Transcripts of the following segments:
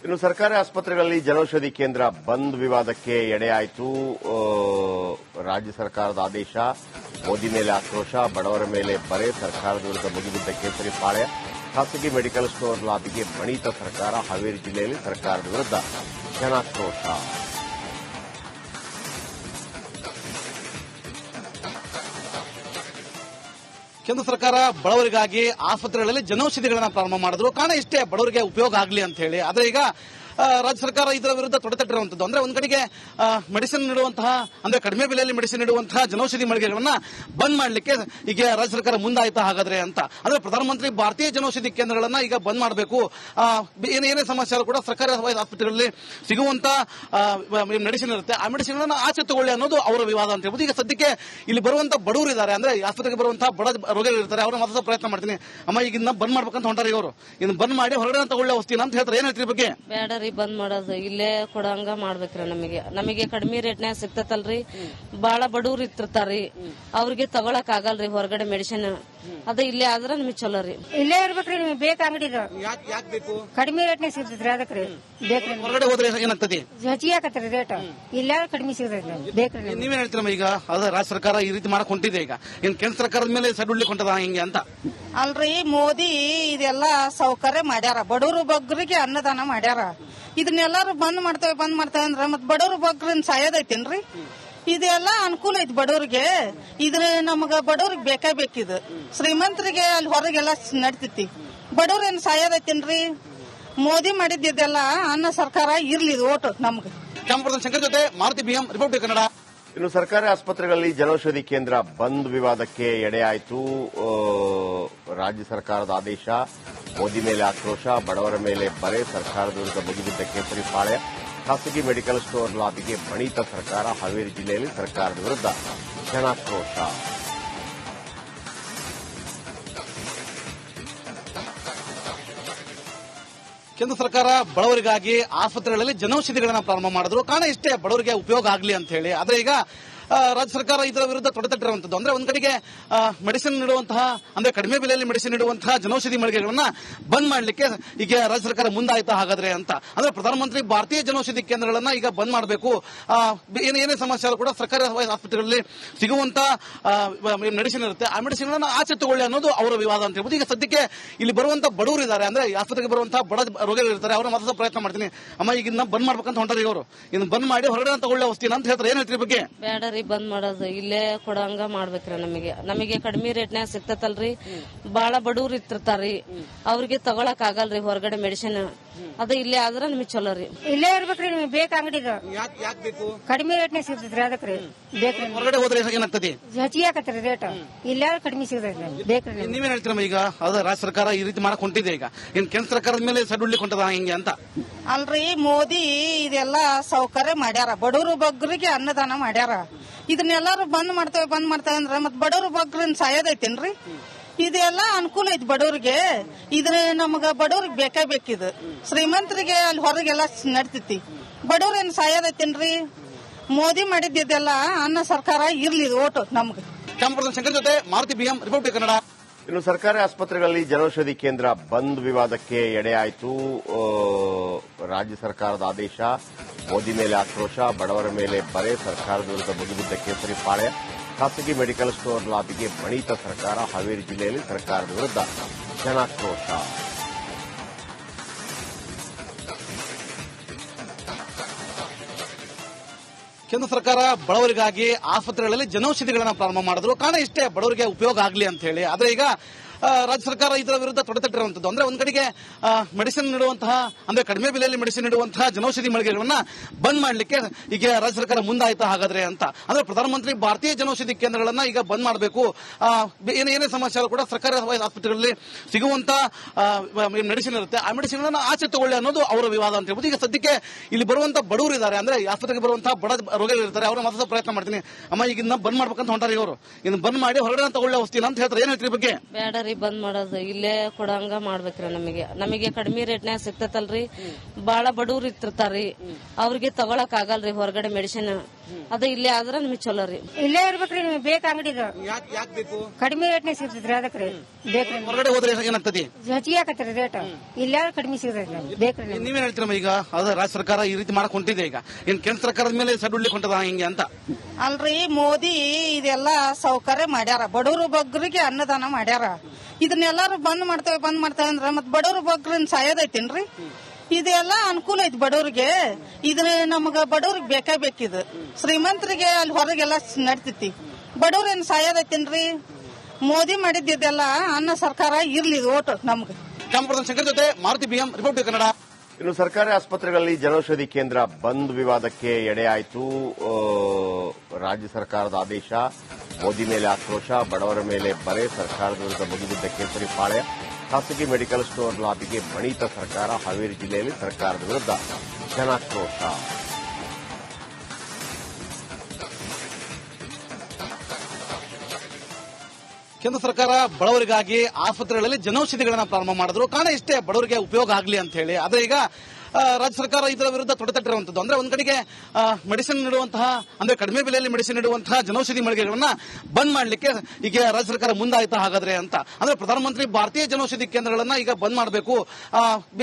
ಇನ್ನು ಸರ್ಕಾರಿ ಆಸ್ಪತ್ರೆಗಳಲ್ಲಿ ಜನೌಷಧಿ ಕೇಂದ್ರ ಬಂದ್ ವಿವಾದಕ್ಕೆ ಎಡೆಯಾಯಿತು. ರಾಜ್ಯ ಸರ್ಕಾರದ ಆದೇಶ, ಮೋದಿ ಮೇಲೆ ಆಕ್ರೋಶ, ಬಡವರ ಮೇಲೆ ಬರೆ, ಸರ್ಕಾರದ ವಿರುದ್ಧ ಮುಗಿಬಿದ್ದ ಕೇಸರಿ ಪಾಳ್ಯ, ಖಾಸಗಿ ಮೆಡಿಕಲ್ ಸ್ಟೋರ್ ಲಾಬಿಗೆ ಬಣಿತ ಸರ್ಕಾರ. ಹಾವೇರಿ ಜಿಲ್ಲೆಯಲ್ಲಿ ಸರ್ಕಾರದ ವಿರುದ್ಧ ಜನಾಕ್ರೋಶ. ಕೇಂದ್ರ ಸರ್ಕಾರ ಬಡವರಿಗಾಗಿ ಆಸ್ಪತ್ರೆಗಳಲ್ಲಿ ಜನೌಷಧಿಗಳನ್ನ ಪ್ರಾರಂಭ ಮಾಡಿದ್ರು. ಕಾರಣ ಇಷ್ಟೇ, ಬಡವರಿಗೆ ಉಪಯೋಗ ಆಗಲಿ ಅಂತ ಹೇಳಿ. ಆದ್ರೆ ಈಗ ರಾಜ್ಯ ಸರ್ಕಾರ ಇದರ ವಿರುದ್ಧ ತೊಡೆತಟ್ಟಿರುವಂತದ್ದು. ಅಂದ್ರೆ ಒಂದ್ ಕಡೆಗೆ ಮೆಡಿಸಿನ್ ನೀಡುವಂತಹ, ಅಂದ್ರೆ ಕಡಿಮೆ ಬೆಲೆಯಲ್ಲಿ ಮೆಡಿಸಿನ್ ನೀಡುವಂತಹ ಜನೌಷಧಿ ಮಳಿಗೆಗಳನ್ನ ಬಂದ್ ಮಾಡಲಿಕ್ಕೆ ಈಗ ರಾಜ್ಯ ಸರ್ಕಾರ ಮುಂದಾಯ್ತಾ ಹಾಗಾದ್ರೆ ಅಂತ. ಅಂದ್ರೆ ಪ್ರಧಾನಮಂತ್ರಿ ಭಾರತೀಯ ಜನೌಷಧಿ ಕೇಂದ್ರಗಳನ್ನ ಈಗ ಬಂದ್ ಮಾಡಬೇಕು, ಏನೇ ಸಮಸ್ಯೆ ಆದ್ರೂ ಕೂಡ ಸರ್ಕಾರಿ ಆಸ್ಪತ್ರೆಗಳಲ್ಲಿ ಸಿಗುವಂತ ಮೆಡಿಸಿನ್ ಇರುತ್ತೆ, ಆ ಮೆಡಿಸಿನ್ ಗಳನ್ನ ಆಚೆ ತಗೊಳ್ಳಿ ಅನ್ನೋದು ಅವರ ವಿವಾದ ಅಂತ ಹೇಳ್ಬೋದು. ಈಗ ಸದ್ಯಕ್ಕೆ ಇಲ್ಲಿ ಬರುವಂತ ಬಡವರು ಇದ್ದಾರೆ, ಅಂದ್ರೆ ಆಸ್ಪತ್ರೆಗೆ ಬರುವಂತಹ ಬಡ ರೋಗಿಗಳು ಇರ್ತಾರೆ, ಅವ್ರನ್ನ ಮಾತ್ರ ಪ್ರಯತ್ನ ಮಾಡ್ತೀನಿ. ಅಮ್ಮ ಈಗ ಇದನ್ನ ಬಂದ್ ಮಾಡ್ಬೇಕಂತ ಹೊಂಟಾರೆ ಇವರು, ಇದನ್ನ ಬಂದ್ ಮಾಡಿ ಹೊರಗಡೆ ತಗೊಳ್ಳೆ ವಸ್ತಿನ ಅಂತ ಹೇಳ್ತಾರೆ. ಏನ್ ಹೇಳ್ತೀರಿ ಬಗ್ಗೆ? ಬಂದ್ ಮಾಡೋದು ಇಲ್ಲೇ ಕೊಡಂಗ ಮಾಡ್ಬೇಕ್ರಿ. ನಮಗೆ ಕಡಿಮೆ ರೇಟ್ನ್ಯಾಗ ಸಿಗ್ತತಲ್ರಿ. ಬಾಳ ಬಡವ್ರು ಇರ್ತಿರ್ತಾರ್ರಿ, ಅವ್ರಿಗೆ ತಗೊಳಕ್ ಆಗಲ್ರಿ ಹೊರಗಡೆ ಮೆಡಿಸಿನ್. ಅದ ಇಲ್ಲೇ ಆದ್ರ ನಿಮಗೆ ಚಲೋ ರೀ. ಇಲ್ಲೇ ಇರ್ಬೇಕ್ರಿ, ನಿಮಗೆ ಬೇಕ ಅಂಗಡಿ ಕಡಿಮೆ ರೇಟ್ನಾಗ ಸಿಗ್ತೈತ್ರಿ. ಅದಕ್ರಿ ಬೇಕ್ರಿ. ಹೊರಗಡೆ ಹೋದ್ರೆ ಏನಾಗ್ತದೆ? ಹೆಚ್ಚಿಗೆ ಆಕತ್ರಿ ರೇಟ್. ಇಲ್ಲ ಕಡಿಮೆ ಸಿಗ್ತೈತಿ, ಬೇಕ್ರಿ. ನೀವೇನ್ ಹೇಳ್ತೀರಮ್ಮ? ಈಗ ಅದ ರಾಜ್ಯ ಸರ್ಕಾರ ಈ ರೀತಿ ಮಾಡಕ್ ಹೊಂಟಿದೆ, ಈಗ ಏನ್ ಕೇಂದ್ರ ಸರ್ಕಾರದ ಮೇಲೆ ಸಡ್ಡುಳ್ಳಿಕ್ ಹೊಂಟದ ಹಿಂಗೆ ಅಂತ? ಅಲ್ರಿ, ಮೋದಿ ಇದೆಲ್ಲ ಸೌಕರ್ಯ ಮಾಡ್ಯಾರ, ಬಡವರು ಬಗ್ಗರಿಗೆ ಅನ್ನದಾನ ಮಾಡ್ಯಾರ. ಇದನ್ನೆಲ್ಲಾರು ಬಂದ್ ಮಾಡ್ತೇವೆ ಅಂದ್ರ ಮತ್ ಬಡವ್ರ ಬಗ್ಗರನ್ ಸಾಯೋದೈತೇನ್ರಿ? ಇದೆಲ್ಲ ಅನುಕೂಲ ಐತಿ ಬಡವ್ರಿಗೆ. ಇದ್ರ ನಮಗ ಬಡವ್ರಿಗೆ ಬೇಕೇ ಬೇಕಿದ್. ಶ್ರೀಮಂತರಿಗೆ ಅಲ್ಲಿ ಹೊರಗೆಲ್ಲ ನಡ್ತೈತಿ, ಬಡವ್ರೇನ್ ಸಾಯೋದೈತೇನ್ರಿ? ಮೋದಿ ಮಾಡಿದ್ದೆಲ್ಲ ಅನ್ನ ಸರ್ಕಾರ ಇರ್ಲಿ ಓಟು ನಮ್ಗ. ಶಂಕರ್ ಜೊತೆ ಮಾರುತಿ ಬಿಎಂ, ರಿಪಬ್ಲಿಕ್ ಕನ್ನಡ. ಇನ್ನು ಸರ್ಕಾರಿ ಆಸ್ಪತ್ರೆಗಳಲ್ಲಿ ಜನೌಷಧಿ ಕೇಂದ್ರ ಬಂದ್ ವಿವಾದಕ್ಕೆ ಎಡೆಯಾಯಿತು. ರಾಜ್ಯ ಸರ್ಕಾರದ ಆದೇಶ, ಮೋದಿ ಮೇಲೆ ಆಕ್ರೋಶ, ಬಡವರ ಮೇಲೆ ಬರೆ, ಸರ್ಕಾರದ ವಿರುದ್ಧ ಮುಗಿಬಿದ್ದ ಕೇಸರಿ ಪಾಳ್ಯ, ಖಾಸಗಿ ಮೆಡಿಕಲ್ ಸ್ಟೋರ್ ಲಾಬಿಗೆ ಬಣಿತ ಸರ್ಕಾರ. ಹಾವೇರಿ ಜಿಲ್ಲೆಯಲ್ಲಿ ಸರ್ಕಾರದ ವಿರುದ್ಧ ಜನಾಕ್ರೋಶ. ಕೇಂದ್ರ ಸರ್ಕಾರ ಬಡವರಿಗಾಗಿ ಆಸ್ಪತ್ರೆಗಳಲ್ಲಿ ಜನೌಷಧಿಗಳನ್ನ ಪ್ರಾರಂಭ ಮಾಡಿದ್ರು. ಕಾರಣ ಇಷ್ಟೇ, ಬಡವರಿಗೆ ಉಪಯೋಗ ಆಗಲಿ ಅಂತ ಹೇಳಿ. ಆದ್ರೆ ಈಗ ರಾಜ್ಯ ಸರ್ಕಾರ ಇದರ ವಿರುದ್ಧ ತೊಡೆತಟ್ಟಿರುವಂತದ್ದು. ಅಂದ್ರೆ ಒಂದ್ ಕಡೆಗೆ ಮೆಡಿಸಿನ್ ನೀಡುವಂತಹ, ಅಂದ್ರೆ ಕಡಿಮೆ ಬೆಲೆಯಲ್ಲಿ ಮೆಡಿಸಿನ್ ನೀಡುವಂತಹ ಜನೌಷಧಿ ಮಳಿಗೆಗಳನ್ನ ಬಂದ್ ಮಾಡಲಿಕ್ಕೆ ಈಗ ರಾಜ್ಯ ಸರ್ಕಾರ ಮುಂದಾಯ್ತಾ ಹಾಗಾದ್ರೆ ಅಂತ. ಅಂದ್ರೆ ಪ್ರಧಾನಮಂತ್ರಿ ಭಾರತೀಯ ಜನೌಷಧಿ ಕೇಂದ್ರಗಳನ್ನ ಈಗ ಬಂದ್ ಮಾಡಬೇಕು, ಏನೇ ಸಮಸ್ಯೆ ಆದ್ರೂ ಕೂಡ ಸರ್ಕಾರಿ ಆಸ್ಪತ್ರೆಗಳಲ್ಲಿ ಸಿಗುವಂತ ಮೆಡಿಸಿನ್ ಇರುತ್ತೆ, ಆ ಮೆಡಿಸಿನ್ ಗಳನ್ನ ಆಚೆ ತಗೊಳ್ಳಿ ಅನ್ನೋದು ಅವರ ವಿವಾದ ಅಂತ ಹೇಳ್ಬೋದು. ಈಗ ಸದ್ಯಕ್ಕೆ ಇಲ್ಲಿ ಬರುವಂತ ಬಡವರು ಇದ್ದಾರೆ, ಅಂದ್ರೆ ಆಸ್ಪತ್ರೆಗೆ ಬರುವಂತಹ ಬಡ ರೋಗಿಗಳು ಇರ್ತಾರೆ, ಅವ್ರನ್ನ ಮಾತ್ರ ಪ್ರಯತ್ನ ಮಾಡ್ತೀನಿ. ಅಮ್ಮ ಈಗ ಇದನ್ನ ಬಂದ್ ಮಾಡ್ಬೇಕಂತ ಹೊಂಟಾರೆ ಇವರು, ಇದನ್ನ ಬಂದ್ ಮಾಡಿ ಹೊರಗಡೆ ತಗೊಳ್ಳೆ ವಸ್ತಿನ ಅಂತ ಹೇಳ್ತಾರೆ. ಏನ್ ಹೇಳ್ತೀರಿ ಬಗ್ಗೆ? ಬಂದ್ ಮಾಡೋದು ಇಲ್ಲೇ ಕೊಡಂಗ ಮಾಡ್ಬೇಕ್ರಿ. ನಮಗೆ ಕಡಿಮೆ ರೇಟ್ನ್ಯಾಗ ಸಿಗ್ತತಲ್ರಿ. ಬಾಳ ಬಡವ್ರು ಇರ್ತಿರ್ತಾರ್ರಿ, ಅವ್ರಿಗೆ ತಗೊಳಕ್ ಆಗಲ್ರಿ ಹೊರಗಡೆ ಮೆಡಿಸಿನ್. ಅದ ಇಲ್ಲೇ ಆದ್ರ ನಿಮಗೆ ಚಲೋ ರೀ. ಇಲ್ಲೇ ಇರ್ಬೇಕ್ರಿ, ನಿಮಗೆ ಬೇಕ ಅಂಗಡಿ ಕಡಿಮೆ ರೇಟ್ನಾಗ ಸಿಗ್ತೈತ್ರಿ. ಅದಕ್ರಿ ಬೇಕ್ರಿ. ಹೊರಗಡೆ ಹೋದ್ರೆ ಏನಾಗ್ತದೆ? ಹೆಚ್ಚಿಗೆ ಆಕತ್ರಿ ರೇಟ್. ಇಲ್ಲ ಕಡಿಮೆ ಸಿಗ್ತೈತಿ, ಬೇಕ್ರಿ. ನೀವೇನ್ ಹೇಳ್ತೀರಮ್ಮ? ಈಗ ಅದ ರಾಜ್ಯ ಸರ್ಕಾರ ಈ ರೀತಿ ಮಾಡಕ್ ಹೊಂಟಿದೆ, ಈಗ ಏನ್ ಕೇಂದ್ರ ಸರ್ಕಾರದ ಮೇಲೆ ಸಡ್ಡುಳ್ಳಿಕ್ ಹೊಂಟದ ಹಿಂಗೆ ಅಂತ? ಅಲ್ರಿ, ಮೋದಿ ಇದೆಲ್ಲ ಸೌಕರ್ಯ ಮಾಡ್ಯಾರ, ಬಡವರು ಬಗ್ಗರಿಗೆ ಅನ್ನದಾನ ಮಾಡ್ಯಾರ. ಇದನ್ನೆಲ್ಲಾರು ಬಂದ್ ಮಾಡ್ತೇವೆ ಅಂದ್ರ ಮತ್ ಬಡವ್ರ ಬಗ್ಗರನ್ ಸಾಯೋದೈತೇನ್ರಿ? ಇದೆಲ್ಲ ಅನುಕೂಲ ಐತಿ ಬಡವ್ರಿಗೆ. ಇದ್ರ ನಮಗ ಬಡವ್ರಿಗೆ ಬೇಕೇ ಬೇಕಿದ್. ಶ್ರೀಮಂತರಿಗೆ ಅಲ್ಲಿ ಹೊರಗೆಲ್ಲ ನಡ್ತೈತಿ, ಬಡವ್ರೇನ್ ಸಾಯೋದೈತೇನ್ರಿ? ಮೋದಿ ಮಾಡಿದ್ದೆಲ್ಲ ಅನ್ನ ಸರ್ಕಾರ ಇರ್ಲಿ ಓಟು ನಮ್ಗ. ಶಂಕರ್ ಜೊತೆ ಮಾರುತಿ ಬಿಎಂ, ರಿಪಬ್ಲಿಕ್ ಕನ್ನಡ. ಇನ್ನು ಸರ್ಕಾರಿ ಆಸ್ಪತ್ರೆಗಳಲ್ಲಿ ಜನೌಷಧಿ ಕೇಂದ್ರ ಬಂದ್ ವಿವಾದಕ್ಕೆ ಎಡೆಯಾಯಿತು. ರಾಜ್ಯ ಸರ್ಕಾರದ ಆದೇಶ, ಮೋದಿ ಮೇಲೆ ಆಕ್ರೋಶ, ಬಡವರ ಮೇಲೆ ಬರೆ, ಸರ್ಕಾರದ ವಿರುದ್ಧ ಮುಗಿಬಿದ್ದ ಕೇಸರಿ ಪಾಳ್ಯ, ಖಾಸಗಿ ಮೆಡಿಕಲ್ ಸ್ಟೋರ್ ಲಾಬಿಗೆ ಬಣಿತ ಸರ್ಕಾರ. ಹಾವೇರಿ ಜಿಲ್ಲೆಯಲ್ಲಿ ಸರ್ಕಾರದ ವಿರುದ್ಧ ಜನಾಕ್ರೋಶ. ಕೇಂದ್ರ ಸರ್ಕಾರ ಬಡವರಿಗಾಗಿ ಆಸ್ಪತ್ರೆಗಳಲ್ಲಿ ಜನೌಷಧಿಗಳನ್ನ ಪ್ರಾರಂಭ ಮಾಡಿದ್ರು. ಕಾರಣ ಇಷ್ಟೇ, ಬಡವರಿಗೆ ಉಪಯೋಗ ಆಗಲಿ ಅಂತ ಹೇಳಿ. ಆದ್ರೆ ಈಗ ರಾಜ್ಯ ಸರ್ಕಾರ ಇದರ ವಿರುದ್ಧ ತೊಡೆತಟ್ಟಿರುವಂತದ್ದು. ಅಂದ್ರೆ ಒಂದ್ ಕಡೆಗೆ ಮೆಡಿಸಿನ್ ನೀಡುವಂತಹ, ಅಂದ್ರೆ ಕಡಿಮೆ ಬೆಲೆಯಲ್ಲಿ ಮೆಡಿಸಿನ್ ನೀಡುವಂತಹ ಜನೌಷಧಿ ಮಳಿಗೆಗಳನ್ನ ಬಂದ್ ಮಾಡಲಿಕ್ಕೆ ಈಗ ರಾಜ್ಯ ಸರ್ಕಾರ ಮುಂದಾಯ್ತಾ ಹಾಗಾದ್ರೆ ಅಂತ. ಅಂದ್ರೆ ಪ್ರಧಾನಮಂತ್ರಿ ಭಾರತೀಯ ಜನೌಷಧಿ ಕೇಂದ್ರಗಳನ್ನ ಈಗ ಬಂದ್ ಮಾಡಬೇಕು, ಏನೇ ಸಮಸ್ಯೆ ಆದ್ರೂ ಕೂಡ ಸರ್ಕಾರಿ ಆಸ್ಪತ್ರೆಗಳಲ್ಲಿ ಸಿಗುವಂತ ಮೆಡಿಸಿನ್ ಇರುತ್ತೆ, ಆ ಮೆಡಿಸಿನ್ ಗಳನ್ನ ಆಚೆ ತಗೊಳ್ಳಿ ಅನ್ನೋದು ಅವರ ವಿವಾದ ಅಂತ ಹೇಳ್ಬೋದು. ಈಗ ಸದ್ಯಕ್ಕೆ ಇಲ್ಲಿ ಬರುವಂತ ಬಡವರು ಇದ್ದಾರೆ, ಅಂದ್ರೆ ಆಸ್ಪತ್ರೆಗೆ ಬರುವಂತಹ ಬಡ ರೋಗಿಗಳು ಇರ್ತಾರೆ, ಅವ್ರನ್ನ ಮಾತ್ರ ಪ್ರಯತ್ನ ಮಾಡ್ತೀನಿ. ಅಮ್ಮ ಈಗ ಇದನ್ನ ಬಂದ್ ಮಾಡ್ಬೇಕಂತ ಹೊಂಟಾರೆ ಇವರು, ಇದನ್ನ ಬಂದ್ ಮಾಡಿ ಹೊರಗಡೆ ತಗೊಳ್ಳೆ ವಸ್ತಿನ ಅಂತ ಹೇಳ್ತಾರೆ. ಏನ್ ಹೇಳ್ತೀರಿ ಬಗ್ಗೆ? ರೀ ಬಂದ್ ಮಾಡೋದು ಇಲ್ಲೇ ಕೊಡಂಗ ಮಾಡ್ಬೇಕ್ರಿ. ನಮಗೆ ಕಡಿಮೆ ರೇಟ್ನ್ಯಾಗ ಸಿಗ್ತೈತಲ್ರಿ. ಬಾಳ ಬಡವ್ರು ಇರ್ತಿರ್ತಾರ್ರಿ, ಅವ್ರಿಗೆ ತಗೊಳಕ್ ಆಗಲ್ರಿ ಹೊರಗಡೆ ಮೆಡಿಸಿನ್. ಅದ ಇಲ್ಲೇ ಆದ್ರ ನಮಗೆ ಚಲೋ ರೀ. ಇಲ್ಲೇ ಇರ್ಬೇಕ್ರಿ. ನಿಮ್ಗೆ ಬೇಕು ಅಂಗಡಿ ಕಡಿಮೆ ರೇಟ್ನಾಗ ಸಿಗ್ತೈತ್ರಿ. ಅದಕ್ರಿ ಬೇಕ್ರಿ. ಹೊರಗಡೆ ಹೋದ್ರೆ ಏನಾಗ್ತದೆ? ಹೆಚ್ಚಿಗೆ ಆಕತ್ರಿ ರೇಟ್. ಇಲ್ಲೇ ಕಡಿಮೆ ಸಿಗ್ತೈತಿ ಬೇಕ್ರಿ. ನೀವೇನ್ ಹೇಳ್ತೀರಮ್ಮ? ಈಗ ಅದ ರಾಜ್ಯ ಸರ್ಕಾರ ಈ ರೀತಿ ಮಾಡಕ್ ಹೊಂಟಿದೆ. ಈಗ ಏನ್ ಕೇಂದ್ರ ಸರ್ಕಾರದ ಮೇಲೆ ಸಡ್ ಉಳ್ಳಿಕ್ ಹೊಂಟದ ಹಿಂಗೆ ಅಂತ ಅಲ್ರಿ, ಮೋದಿ ಇದೆಲ್ಲ ಸೌಕರ್ಯ ಮಾಡ್ಯಾರ. ಬಡವರು ಬಗ್ಗರಿಗೆ ಅನ್ನದಾನ ಮಾಡ್ಯಾರ. ಇದನ್ನೆಲ್ಲಾರು ಬಂದ್ ಮಾಡ್ತೇವೆ ಅಂದ್ರ ಮತ್ ಬಡವರು ಬಗ್ಗರನ್ನ ಸಾಯೋದೈತೇನ್ರಿ? ಇದೆಲ್ಲ ಅನುಕೂಲ ಐತಿ ಬಡವ್ರಿಗೆ. ಇದನ್ನ ನಮಗ ಬಡವ್ರಿಗೆ ಬೇಕೇ ಬೇಕಿದ್. ಶ್ರೀಮಂತರಿಗೆ ಅಲ್ಲಿ ಹೊರಗೆಲ್ಲ ನಡ್ತೈತಿ. ಬಡವ್ರೇನ್ ಸಾಯೋದೈತೇನ್ರಿ? ಮೋದಿ ಮಾಡಿದ್ದೆಲ್ಲ ಅನ್ನ ಸರ್ಕಾರ ಇರ್ಲಿ ಓಟು ನಮ್ಗೆ. ಕ್ಯಾಮರಾಮನ್ ಶಂಕರ್ ಜೊತೆ ಮಾರುತಿ BM, ರಿಪೋರ್ಟರ್ ಕನ್ನಡ. ಇನ್ನು ಸರ್ಕಾರಿ ಆಸ್ಪತ್ರೆಗಳಲ್ಲಿ ಜನೌಷಧಿ ಕೇಂದ್ರ ಬಂದ್ ವಿವಾದಕ್ಕೆ ಎಡೆಯಾಯಿತು. ರಾಜ್ಯ ಸರ್ಕಾರದ ಆದೇಶ, ಮೋದಿ ಮೇಲೆ ಆಕ್ರೋಶ, ಬಡವರ ಮೇಲೆ ಬರೆ, ಸರ್ಕಾರದ ವಿರುದ್ಧ ಮುಗಿಬಿದ್ದ ಕೇಸರಿ ಪಾಳ್ಯ, ಖಾಸಗಿ ಮೆಡಿಕಲ್ ಸ್ಟೋರ್ ಲಾಬಿಗೆ ಬಣಿತ ಸರ್ಕಾರ. ಹಾವೇರಿ ಜಿಲ್ಲೆಯಲ್ಲಿ ಸರ್ಕಾರದ ವಿರುದ್ಧ ಜನಾಕ್ರೋಶ. ಕೇಂದ್ರ ಸರ್ಕಾರ ಬಡವರಿಗಾಗಿ ಆಸ್ಪತ್ರೆಗಳಲ್ಲಿ ಜನೌಷಧಿಗಳನ್ನ ಪ್ರಾರಂಭ ಮಾಡಿದ್ರು. ಕಾರಣ ಇಷ್ಟೇ, ಬಡವರಿಗೆ ಉಪಯೋಗ ಆಗಲಿ ಅಂತ ಹೇಳಿ. ಆದ್ರೆ ಈಗ ರಾಜ್ಯ ಸರ್ಕಾರ ಇದರ ವಿರುದ್ಧ ತೊಡೆತಟ್ಟಿರುವಂತದ್ದು. ಅಂದ್ರೆ ಒಂದ್ ಕಡೆಗೆ ಮೆಡಿಸಿನ್ ನೀಡುವಂತಹ, ಅಂದ್ರೆ ಕಡಿಮೆ ಬೆಲೆಯಲ್ಲಿ ಮೆಡಿಸಿನ್ ನೀಡುವಂತಹ ಜನೌಷಧಿ ಮಳಿಗೆಗಳನ್ನ ಬಂದ್ ಮಾಡ್ಲಿಕ್ಕೆ ಈಗ ರಾಜ್ಯ ಸರ್ಕಾರ ಮುಂದಾಯ್ತಾ ಹಾಗಾದ್ರೆ ಅಂತ. ಅಂದ್ರೆ ಪ್ರಧಾನಮಂತ್ರಿ ಭಾರತೀಯ ಜನೌಷಧಿ ಕೇಂದ್ರಗಳನ್ನ ಈಗ ಬಂದ್ ಮಾಡಬೇಕು.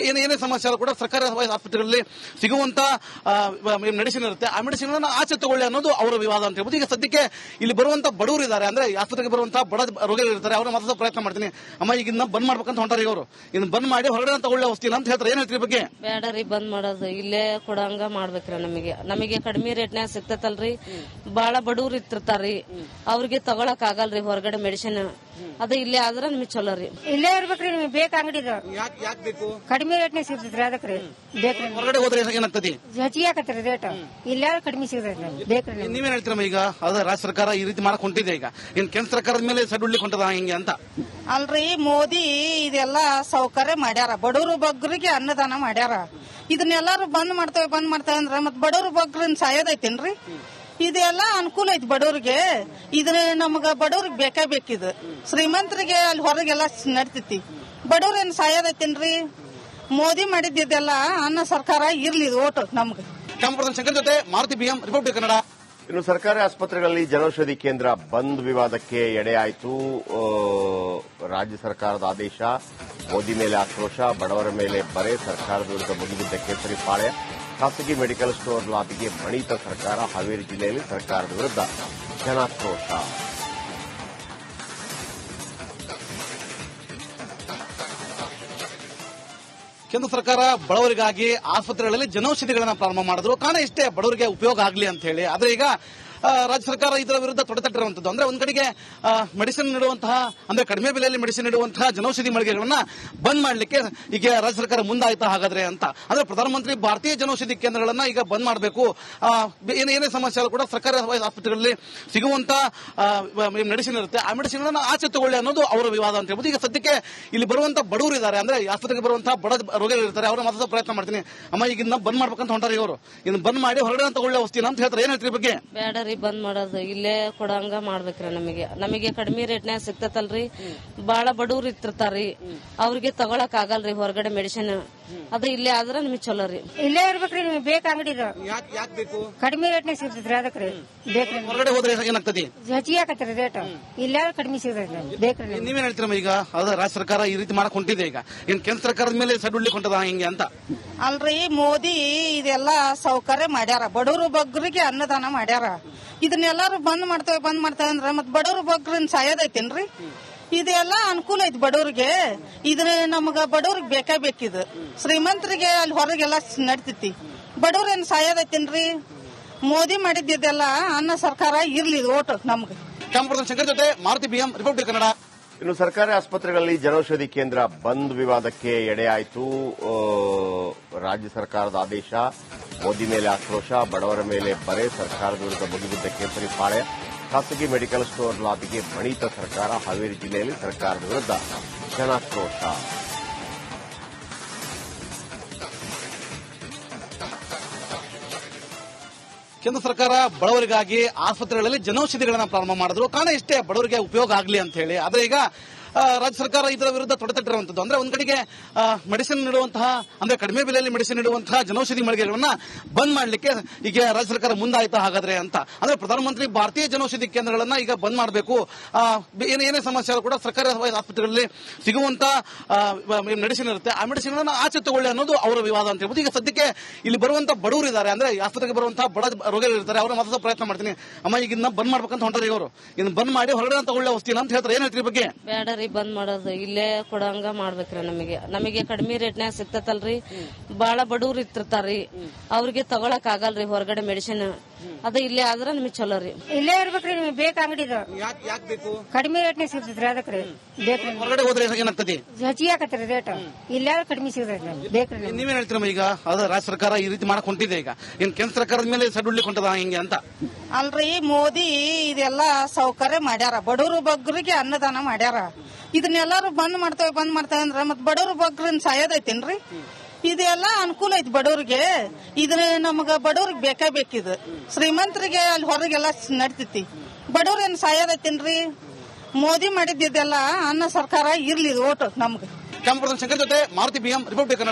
ಏನೇ ಸಮಸ್ಯೆ ಕೂಡ ಸರ್ಕಾರಿ ಆಸ್ಪತ್ರೆಗಳಲ್ಲಿ ಸಿಗುವಂತ ಮೆಡಿಸಿನ್ ಇರುತ್ತೆ, ಆ ಮೆಡಿಸಿನ್ ಆಚೆ ತಗೊಳ್ಳಿ ಅನ್ನೋದು ಅವರ ವಿವಾದ ಅಂತ ಹೇಳ್ಬೋದು. ಈಗ ಸದ್ಯಕ್ಕೆ ಇಲ್ಲಿ ಬರುವಂತ ಬಡವರು ಇದ್ದಾರೆ, ಅಂದ್ರೆ ಆಸ್ಪತ್ರೆಗೆ ಬರುವಂತಹ ಬಡ ರೋಗಿಗಳು ಇರ್ತಾರೆ. ಅವ್ರನ್ನ ಮಾತ್ರ ಪ್ರಯತ್ನ ಮಾಡ್ತೀನಿ. ಅಮ್ಮ, ಈಗ ಇದನ್ನ ಬಂದ್ ಮಾಡ್ಬೇಕಂತ ಹೊಂಟಾರೆ ಇವರು. ಇದನ್ನ ಬಂದ್ ಮಾಡಿ ಹೊರಗಡೆ ತಗೊಳ್ಳಿ ಔಷಧಿ ಅಂತ ಹೇಳ್ತಾರೆ. ಏನ್ ಹೇಳ್ತೀರಿ ಬಗ್ಗೆ? ಬೇಡ ಬಂದ್ ಮಾಡೋದು ಇಲ್ಲೇ ಕೊಡಂಗ ಮಾಡ್ಬೇಕ್ರಿ. ನಮಗೆ ಕಡಿಮೆ ರೇಟ್ನ್ಯಾಗ ಸಿಗ್ತೈತಲ್ರಿ. ಬಾಳ ಬಡವ್ರು ಇರ್ತಿರ್ತಾರ್ರಿ, ಅವ್ರಿಗೆ ತಗೊಳಕ್ ಆಗಲ್ರಿ ಹೊರಗಡೆ ಮೆಡಿಸಿನ್. ಅದ ಇಲ್ಲೇ ಆದ್ರ ನಮಗೆ ಚಲೋ ರೀ. ಇಲ್ಲೇ ಇರ್ಬೇಕ್ರಿ. ನಿಮ್ಗೆ ಬೇಕು ಅಂಗಡಿ ಕಡಿಮೆ ರೇಟ್ನಾಗ ಸಿಗ್ತೈತ್ರಿ. ಅದಕ್ರಿ ಬೇಕ್ರಿ. ಹೊರಗಡೆ ಹೋದ್ರೆ ಏನಾಗ್ತದೆ? ಹೆಚ್ಚಿಗೆ ಆಕತ್ರಿ ರೇಟ್. ಇಲ್ಲೇ ಕಡಿಮೆ ಸಿಗ್ತೈತಿ ಬೇಕ್ರಿ. ನೀವೇನ್ ಹೇಳ್ತೀರಮ್ಮ? ಈಗ ಅದ ರಾಜ್ಯ ಸರ್ಕಾರ ಈ ರೀತಿ ಮಾಡಕ್ ಹೊಂಟಿದೆ. ಈಗ ಏನ್ ಕೇಂದ್ರ ಸರ್ಕಾರದ ಮೇಲೆ ಸಡ್ ಉಳ್ಳಿಕ್ ಹೊಂಟದ ಹಿಂಗೆ ಅಂತ ಅಲ್ರಿ, ಮೋದಿ ಇದೆಲ್ಲ ಸೌಕರ್ಯ ಮಾಡ್ಯಾರ. ಬಡವರು ಬಗ್ಗರಿಗೆ ಅನ್ನದಾನ ಮಾಡ್ಯಾರ. ಇದನ್ನೆಲ್ಲಾರು ಬಂದ್ ಮಾಡ್ತೇವೆ ಅಂದ್ರ ಮತ್ ಬಡವರು ಬಗ್ಗರನ್ನ ಸಾಯೋದೈತೇನ್ರಿ? ಇದೆಲ್ಲ ಅನುಕೂಲ ಐತಿ ಬಡವ್ರಿಗೆ. ಇದನ್ನ ನಮಗ ಬಡವ್ರಿಗೆ ಬೇಕೇ ಬೇಕಿದ್. ಶ್ರೀಮಂತರಿಗೆ ಅಲ್ಲಿ ಹೊರಗೆಲ್ಲ ನಡ್ತೈತಿ. ಬಡವ್ರೇನ್ ಸಾಯೋದೈತೇನ್ರಿ? ಮೋದಿ ಮಾಡಿದ್ದೆಲ್ಲ ಅನ್ನ ಸರ್ಕಾರ ಇರ್ಲಿ ಓಟು ನಮ್ಗೆ. ಕ್ಯಾಮರಾಮನ್ ಶಂಕರ್ ಜೊತೆ ಮಾರುತಿ BM, ರಿಪೋರ್ಟರ್ ಕನ್ನಡ. ಇನ್ನು ಸರ್ಕಾರಿ ಆಸ್ಪತ್ರೆಗಳಲ್ಲಿ ಜನೌಷಧಿ ಕೇಂದ್ರ ಬಂದ್ ವಿವಾದಕ್ಕೆ ಎಡೆಯಾಯಿತು. ರಾಜ್ಯ ಸರ್ಕಾರದ ಆದೇಶ, ಮೋದಿ ಮೇಲೆ ಆಕ್ರೋಶ, ಬಡವರ ಮೇಲೆ ಬರೆ, ಸರ್ಕಾರದ ವಿರುದ್ಧ ಮುಗಿಬಿದ್ದ ಕೇಸರಿ ಪಾಳ್ಯ, ಖಾಸಗಿ ಮೆಡಿಕಲ್ ಸ್ಟೋರ್ ಲಾಬಿಗೆ ಬಣಿತ ಸರ್ಕಾರ. ಹಾವೇರಿ ಜಿಲ್ಲೆಯಲ್ಲಿ ಸರ್ಕಾರದ ವಿರುದ್ಧ ಜನಾಕ್ರೋಶ. ಕೇಂದ್ರ ಸರ್ಕಾರ ಬಡವರಿಗಾಗಿ ಆಸ್ಪತ್ರೆಗಳಲ್ಲಿ ಜನೌಷಧಿಗಳನ್ನ ಪ್ರಾರಂಭ ಮಾಡಿದ್ರು. ಕಾರಣ ಇಷ್ಟೇ, ಬಡವರಿಗೆ ಉಪಯೋಗ ಆಗಲಿ ಅಂತ ಹೇಳಿ. ಆದ್ರೆ ಈಗ ರಾಜ್ಯ ಸರ್ಕಾರ ಇದರ ವಿರುದ್ಧ ತೊಡೆತಟ್ಟಿರುವಂತದ್ದು. ಅಂದ್ರೆ ಒಂದ್ ಕಡೆಗೆ ಮೆಡಿಸಿನ್ ನೀಡುವಂತಹ, ಅಂದ್ರೆ ಕಡಿಮೆ ಬೆಲೆಯಲ್ಲಿ ಮೆಡಿಸಿನ್ ನೀಡುವಂತಹ ಜನೌಷಧಿ ಮಳಿಗೆಗಳನ್ನ ಬಂದ್ ಮಾಡ್ಲಿಕ್ಕೆ ಈಗ ರಾಜ್ಯ ಸರ್ಕಾರ ಮುಂದಾಯ್ತಾ ಹಾಗಾದ್ರೆ ಅಂತ. ಅಂದ್ರೆ ಪ್ರಧಾನಮಂತ್ರಿ ಭಾರತೀಯ ಜನೌಷಧಿ ಕೇಂದ್ರಗಳನ್ನ ಈಗ ಬಂದ್ ಮಾಡಬೇಕು. ಏನೇ ಸಮಸ್ಯೆ ಕೂಡ ಸರ್ಕಾರಿ ಆಸ್ಪತ್ರೆಗಳಲ್ಲಿ ಸಿಗುವಂತ ಮೆಡಿಸಿನ್ ಇರುತ್ತೆ, ಆ ಮೆಡಿಸಿನ್ ಆಚೆ ತಗೊಳ್ಳಿ ಅನ್ನೋದು ಅವರ ವಿವಾದ ಅಂತ ಹೇಳ್ಬೋದು. ಈಗ ಸದ್ಯಕ್ಕೆ ಇಲ್ಲಿ ಬರುವಂತ ಬಡವರು ಇದ್ದಾರೆ, ಅಂದ್ರೆ ಆಸ್ಪತ್ರೆಗೆ ಬರುವಂತಹ ಬಡ ರೋಗಿಗಳು ಇರ್ತಾರೆ. ಅವ್ರನ್ನ ಮಾತ್ರ ಪ್ರಯತ್ನ ಮಾಡ್ತೀನಿ. ಅಮ್ಮ, ಈಗ ಇದನ್ನ ಬಂದ್ ಮಾಡ್ಬೇಕಂತ ಹೊಂಟಾರೆ ಇವರು. ಇದನ್ನ ಬಂದ್ ಮಾಡಿ ಹೊರಗಡೆ ತಗೊಳ್ಳಿ ಔಷಧಿ ಅಂತ ಹೇಳ್ತಾರೆ. ಏನ್ ಹೇಳ್ತೀರಿ ಬಗ್ಗೆ? ಬೇಡ ಬಂದ್ ಮಾಡೋದು ಇಲ್ಲೇ ಕೊಡಂಗ ಮಾಡ್ಬೇಕ್ರಿ. ನಮಗೆ ಕಡಿಮೆ ರೇಟ್ನ್ಯಾಗ ಸಿಗ್ತೈತಲ್ರಿ. ಬಾಳ ಬಡವ್ರು ಇರ್ತಿರ್ತಾರ್ರಿ, ಅವ್ರಿಗೆ ತಗೊಳಕ್ ಆಗಲ್ರಿ ಹೊರಗಡೆ ಮೆಡಿಸಿನ್. ಅದ ಇಲ್ಲೇ ಆದ್ರ ನಮಗೆ ಚಲೋ ರೀ. ಇಲ್ಲೇ ಇರ್ಬೇಕ್ರಿ. ನಿಮ್ಗೆ ಬೇಕು ಅಂಗಡಿ ಕಡಿಮೆ ರೇಟ್ನಾಗ ಸಿಗ್ತೈತ್ರಿ. ಅದಕ್ರಿ ಬೇಕ್ರಿ. ಹೊರಗಡೆ ಹೋದ್ರೆ ಏನಾಗ್ತದೆ? ಹೆಚ್ಚಿಗೆ ಆಕತ್ರಿ ರೇಟ್. ಇಲ್ಲೇ ಕಡಿಮೆ ಸಿಗ್ತೈತಿ ಬೇಕ್ರಿ. ನೀವೇನ್ ಹೇಳ್ತೀರಮ್ಮ? ಈಗ ಅದ ರಾಜ್ಯ ಸರ್ಕಾರ ಈ ರೀತಿ ಮಾಡಕ್ ಹೊಂಟಿದೆ. ಈಗ ಏನ್ ಕೇಂದ್ರ ಸರ್ಕಾರದ ಮೇಲೆ ಸಡ್ ಉಳ್ಳಿಕ್ ಹೊಂಟದ ಹಿಂಗೆ ಅಂತ. ಅಲ್ರಿ, ಮೋದಿ ಇದೆಲ್ಲ ಸೌಕರ್ಯ ಮಾಡ್ಯಾರ. ಬಡವರು ಬಗ್ಗರಿಗೆ ಅನ್ನದಾನ ಮಾಡ್ಯಾರ. ಇದನ್ನೆಲ್ಲಾರು ಬಂದ್ ಮಾಡ್ತೇವೆ ಅಂದ್ರ ಮತ್ ಬಡವರು ಬಗ್ಗರನ್ನ ಸಾಯೋದೈತೇನ್ರಿ? ಇದೆಲ್ಲ ಅನುಕೂಲ ಐತಿ ಬಡವ್ರಿಗೆ. ಇದನ್ನ ನಮಗ ಬಡವ್ರಿಗೆ ಬೇಕೇ ಬೇಕಿದ್. ಶ್ರೀಮಂತರಿಗೆ ಅಲ್ಲಿ ಹೊರಗೆಲ್ಲ ನಡ್ತೈತಿ. ಬಡವ್ರೇನ್ ಸಾಯೋದೈತೇನ್ರಿ? ಮೋದಿ ಮಾಡಿದ್ದೆಲ್ಲ ಅನ್ನ ಸರ್ಕಾರ ಇರ್ಲಿ ಓಟು ನಮ್ಗೆ. ಕ್ಯಾಮರಾಮನ್ ಶಂಕರ್ ಜೊತೆ ಮಾರುತಿ BM, ರಿಪೋರ್ಟರ್ ಕನ್ನಡ. ಇನ್ನು ಸರ್ಕಾರಿ ಆಸ್ಪತ್ರೆಗಳಲ್ಲಿ ಜನೌಷಧಿ ಕೇಂದ್ರ ಬಂದ್ ವಿವಾದಕ್ಕೆ ಎಡೆಯಾಯಿತು. ರಾಜ್ಯ ಸರ್ಕಾರದ ಆದೇಶ, ಮೋದಿ ಮೇಲೆ ಆಕ್ರೋಶ, ಬಡವರ ಮೇಲೆ ಬರೆ, ಸರ್ಕಾರದ ವಿರುದ್ಧ ಮುಗಿಬಿದ್ದ ಕೇಸರಿ ಪಾಳ್ಯ, ಖಾಸಗಿ ಮೆಡಿಕಲ್ ಸ್ಟೋರ್ ಲಾಬಿಗೆ ಬಣಿತ ಸರ್ಕಾರ. ಹಾವೇರಿ ಜಿಲ್ಲೆಯಲ್ಲಿ ಸರ್ಕಾರದ ವಿರುದ್ಧ ಜನಾಕ್ರೋಶ. ಕೇಂದ್ರ ಸರ್ಕಾರ ಬಡವರಿಗಾಗಿ ಆಸ್ಪತ್ರೆಗಳಲ್ಲಿ ಜನೌಷಧಿಗಳನ್ನ ಪ್ರಾರಂಭ ಮಾಡಿದ್ರು. ಕಾರಣ ಇಷ್ಟೇ, ಬಡವರಿಗೆ ಉಪಯೋಗ ಆಗಲಿ ಅಂತ ಹೇಳಿ. ಆದ್ರೆ ಈಗ ರಾಜ್ಯ ಸರ್ಕಾರ ಇದರ ವಿರುದ್ಧ ತೊಡೆತಟ್ಟಿರುವಂತದ್ದು. ಅಂದ್ರೆ ಒಂದ್ ಕಡೆಗೆ ಮೆಡಿಸಿನ್ ನೀಡುವಂತಹ, ಅಂದ್ರೆ ಕಡಿಮೆ ಬೆಲೆಯಲ್ಲಿ ಮೆಡಿಸಿನ್ ನೀಡುವಂತಹ ಜನೌಷಧಿ ಮಳಿಗೆಗಳನ್ನ ಬಂದ್ ಮಾಡ್ಲಿಕ್ಕೆ ಈಗ ರಾಜ್ಯ ಸರ್ಕಾರ ಮುಂದಾಯ್ತಾ ಹಾಗಾದ್ರೆ ಅಂತ. ಅಂದ್ರೆ ಪ್ರಧಾನಮಂತ್ರಿ ಭಾರತೀಯ ಜನೌಷಧಿ ಕೇಂದ್ರಗಳನ್ನ ಈಗ ಬಂದ್ ಮಾಡಬೇಕು, ಏನೇ ಸಮಸ್ಯೆ ಆದ್ರೂ ಕೂಡ ಸರ್ಕಾರಿ ಆಸ್ಪತ್ರೆಗಳಲ್ಲಿ ಸಿಗುವಂತ ಮೆಡಿಸಿನ್ ಇರುತ್ತೆ, ಆ ಮೆಡಿಸಿನ್ ಆಚೆ ತಗೊಳ್ಳಿ ಅನ್ನೋದು ಅವರ ವಿವಾದ ಅಂತ ಹೇಳ್ಬೋದು. ಈಗ ಸದ್ಯಕ್ಕೆ ಇಲ್ಲಿ ಬರುವಂತ ಬಡವರು ಇದ್ದಾರೆ, ಅಂದ್ರೆ ಆಸ್ಪತ್ರೆಗೆ ಬರುವಂತಹ ಬಡ ರೋಗಿಗಳು ಇರ್ತಾರೆ, ಅವ್ರ ಮಾತ್ರ ಪ್ರಯತ್ನ ಮಾಡ್ತೀನಿ. ಅಮ್ಮ ಈಗ ಇದನ್ನ ಬಂದ್ ಮಾಡ್ಬೇಕಂತ ಹೊಂಟಾರೆ ಇವರು, ಇದನ್ನ ಬಂದ್ ಮಾಡಿ ಹೊರಗಡೆ ತಗೊಳ್ಳೆ ವಸ್ತಿನ ಅಂತ ಹೇಳ್ತಾರೆ. ಏನ್ ಹೇಳ್ತೀರಿ ಬಗ್ಗೆ? ಬೇಡ ರೀ, ಬಂದ್ ಮಾಡೋದು ಇಲ್ಲೇ ಕೊಡಂಗ ಮಾಡ್ಬೇಕ್ರಿ. ನಮಗೆ ಕಡಿಮೆ ರೇಟ್ನ್ಯಾಗ ಸಿಗ್ತತಲ್ರಿ, ಬಾಳ ಬಡವ್ರು ಇರ್ತಿರ್ತಾರ್ರಿ, ಅವ್ರಿಗೆ ತಗೊಳಕ್ ಆಗಲ್ರಿ ಹೊರಗಡೆ ಮೆಡಿಸಿನ್. ಅದ ಇಲ್ಲೇ ಆದ್ರ ನಿಮಗೆ ಚಲೋ ರೀ. ಇಲ್ಲೇ ಇರ್ಬೇಕ್ರಿ, ನಿಮಗೆ ಬೇಕ ಅಂಗಡಿದು ಯಾಕೆ ಬೇಕು? ಕಡಿಮೆ ರೇಟ್ನಾಗ ಸಿಗ್ತೈತ್ರಿ, ಅದಕ್ರಿ ಬೇಕ್ರಿ. ಹೊರಗಡೆ ಹೋದ್ರೆ ಏನಾಗ್ತದೆ? ಹೆಚ್ಚಿಗೆ ಆಕತ್ರಿ ರೇಟ್, ಇಲ್ಲೇ ಕಡಿಮೆ ಸಿಗ್ತೈತಿ ಬೇಕ್ರಿ. ನೀವೇನ್ ಹೇಳ್ತೀರಮ್ಮ? ಈಗ ಅದ ರಾಜ್ಯ ಸರ್ಕಾರ ಈ ರೀತಿ ಮಾಡಕ್ ಹೊಂಟಿದೆ, ಈಗ ಏನ್ ಕೇಂದ್ರ ಸರ್ಕಾರದ ಮೇಲೆ ಸಡ್ಡುಳ್ಳಿಕ್ ಹೊಂಟದ ಹಿಂಗೆ ಅಂತ? ಅಲ್ರಿ, ಮೋದಿ ಇದೆಲ್ಲ ಸೌಕರ್ಯ ಮಾಡ್ಯಾರ, ಬಡವರು ಬಗ್ಗರಿಗೆ ಅನ್ನದಾನ ಮಾಡ್ಯಾರ. ಇದನ್ನೆಲ್ಲಾರು ಬಂದ್ ಮಾಡ್ತೇವೆ ಅಂದ್ರ ಮತ್ ಬಡವರು ಬಗ್ಗರನ್ನ ಸಾಯೋದೈತೇನ್ರಿ? ಇದೆಲ್ಲ ಅನುಕೂಲ ಐತಿ ಬಡವ್ರಿಗೆ. ಇದ್ರ ನಮಗ ಬಡವ್ರಿಗೆ ಬೇಕೇ ಬೇಕಿದ್, ಶ್ರೀಮಂತರಿಗೆ ಅಲ್ಲಿ ಹೊರಗೆಲ್ಲ ನಡ್ತೈತಿ, ಬಡವ್ರೇನ್ ಸಾಯೋದೈತೇನ್ರಿ? ಮೋದಿ ಮಾಡಿದ್ದೆಲ್ಲ ಅನ್ನ ಸರ್ಕಾರ ಇರ್ಲಿ ಓಟು ನಮ್ಗೆ. ಕ್ಯಾಂಪ್ ಶಂಕರ್ ಜೊತೆ ಮಾರುತಿ BM, ರಿಪಬ್ಲಿಕ್ ಕನ್ನಡ.